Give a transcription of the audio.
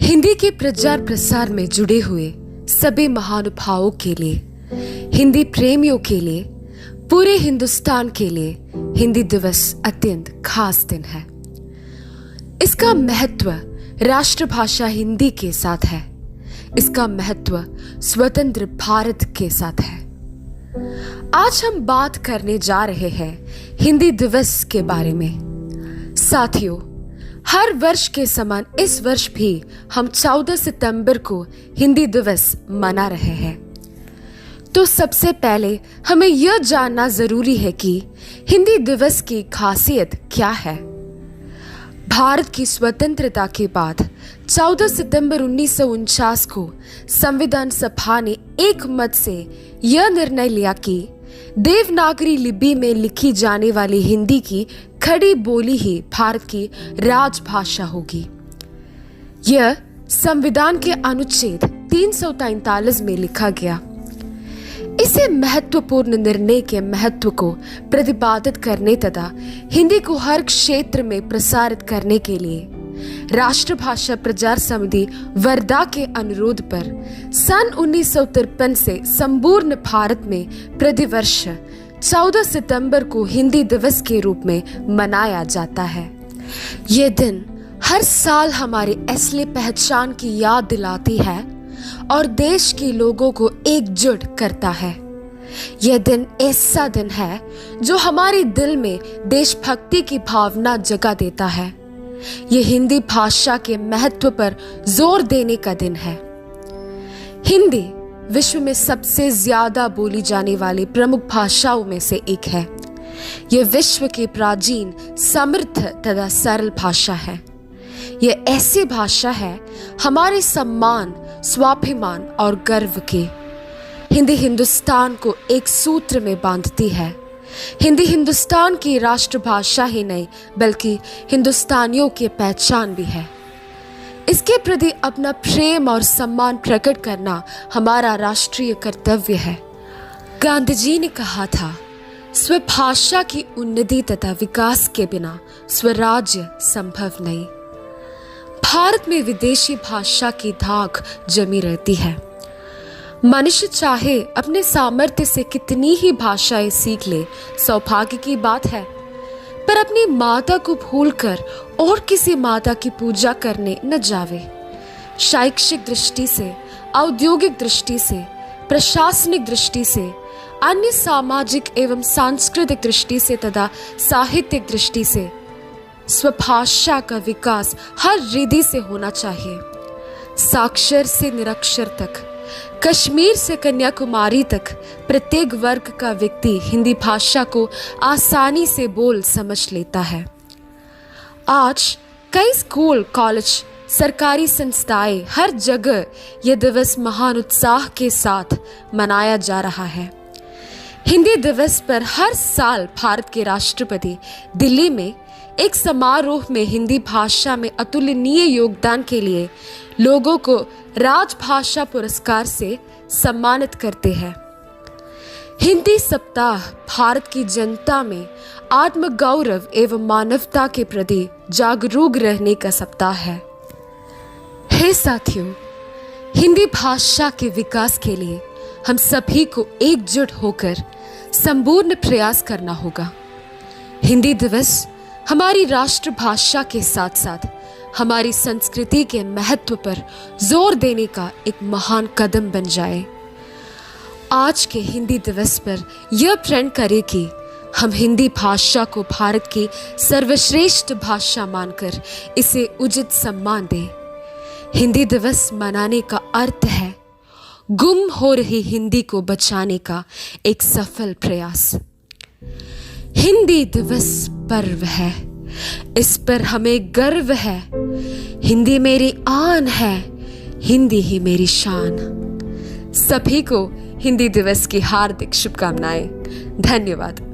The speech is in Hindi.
हिंदी के प्रचार प्रसार में जुड़े हुए सभी महानुभावों के लिए, हिंदी प्रेमियों के लिए, पूरे हिंदुस्तान के लिए हिंदी दिवस अत्यंत खास दिन है। इसका महत्व राष्ट्रभाषा हिंदी के साथ है। इसका महत्व स्वतंत्र भारत के साथ है। आज हम बात करने जा रहे हैं हिंदी दिवस के बारे में। साथियों, हर वर्ष के समान इस वर्ष भी हम 14 सितंबर को हिंदी दिवस मना रहे हैं। तो सबसे पहले हमें यह जानना जरूरी है कि हिंदी दिवस की खासियत क्या है। भारत की स्वतंत्रता के बाद 14 सितंबर 1949 को संविधान सभा ने एक मत से यह निर्णय लिया कि देवनागरी लिपि में लिखी जाने वाली हिंदी की खड़ी बोली ही भारत की राजभाषा होगी। यह संविधान के अनुच्छेद 343 में लिखा गया। इसे महत्वपूर्ण निर्णय के महत्व को प्रतिपादित करने तथा हिंदी को हर क्षेत्र में प्रसारित करने के लिए राष्ट्रभाषा प्रचार समिति वर्धा के अनुरोध पर सन 1953 से संपूर्ण भारत में प्रतिवर्ष 14 सितंबर को हिंदी दिवस के रूप में मनाया जाता है। यह दिन हर साल हमारी असली पहचान की याद दिलाती है और देश के लोगों को एकजुट करता है। यह दिन ऐसा दिन है जो हमारे दिल में देशभक्ति की भावना जगा देता है। यह हिंदी भाषा के महत्व पर जोर देने का दिन है। हिंदी विश्व में सबसे ज्यादा बोली जाने वाली प्रमुख भाषाओं में से एक है। यह विश्व की प्राचीन, समृद्ध तथा सरल भाषा है। यह ऐसी भाषा है हमारे सम्मान, स्वाभिमान और गर्व की। हिंदी हिंदुस्तान को एक सूत्र में बांधती है। हिंदी हिंदुस्तान की राष्ट्रभाषा ही नहीं बल्कि हिंदुस्तानियों की पहचान भी है। इसके प्रति अपना प्रेम और सम्मान प्रकट करना हमारा राष्ट्रीय कर्तव्य है। गांधी जी ने कहा था, स्वभाषा की उन्नति तथा विकास के बिना स्वराज्य संभव नहीं। भारत में विदेशी भाषा की धाक जमी रहती है। मनुष्य चाहे अपने सामर्थ्य से कितनी ही भाषाएं सीख ले, सौभाग्य की बात है, पर अपनी माता को भूलकर और किसी माता की पूजा करने न जावे। शैक्षिक दृष्टि से, औद्योगिक दृष्टि से, प्रशासनिक दृष्टि से, अन्य सामाजिक एवं सांस्कृतिक दृष्टि से तथा साहित्यिक दृष्टि से स्वभाषा का विकास हर रिधि से होना चाहिए। साक्षर से निरक्षर तक, कश्मीर से कन्याकुमारी तक प्रत्येक वर्ग का व्यक्ति हिंदी भाषा को आसानी से बोल समझ लेता है। आज कई स्कूल, कॉलेज, सरकारी संस्थाएं, हर जगह यह दिवस महान उत्साह के साथ मनाया जा रहा है। हिंदी दिवस पर हर साल भारत के राष्ट्रपति दिल्ली में एक समारोह में हिंदी भाषा में अतुलनीय योगदान के लिए लोगों को राजभाषा पुरस्कार से सम्मानित करते हैं। हिंदी सप्ताह भारत की जनता में आत्मगौरव एवं मानवता के प्रति जागरूक रहने का सप्ताह है। हे साथियों, हिंदी भाषा के विकास के लिए हम सभी को एकजुट होकर संपूर्ण प्रयास करना होगा। हिंदी दिवस हमारी राष्ट्रभाषा के साथ साथ हमारी संस्कृति के महत्व पर जोर देने का एक महान कदम बन जाए। आज के हिंदी दिवस पर यह प्रण करें कि हम हिंदी भाषा को भारत की सर्वश्रेष्ठ भाषा मानकर इसे उचित सम्मान दें। हिंदी दिवस मनाने का अर्थ है गुम हो रही हिंदी को बचाने का एक सफल प्रयास। हिंदी दिवस पर्व है, इस पर हमें गर्व है। हिंदी मेरी आन है, हिंदी ही मेरी शान। सभी को हिंदी दिवस की हार्दिक शुभकामनाएं। धन्यवाद।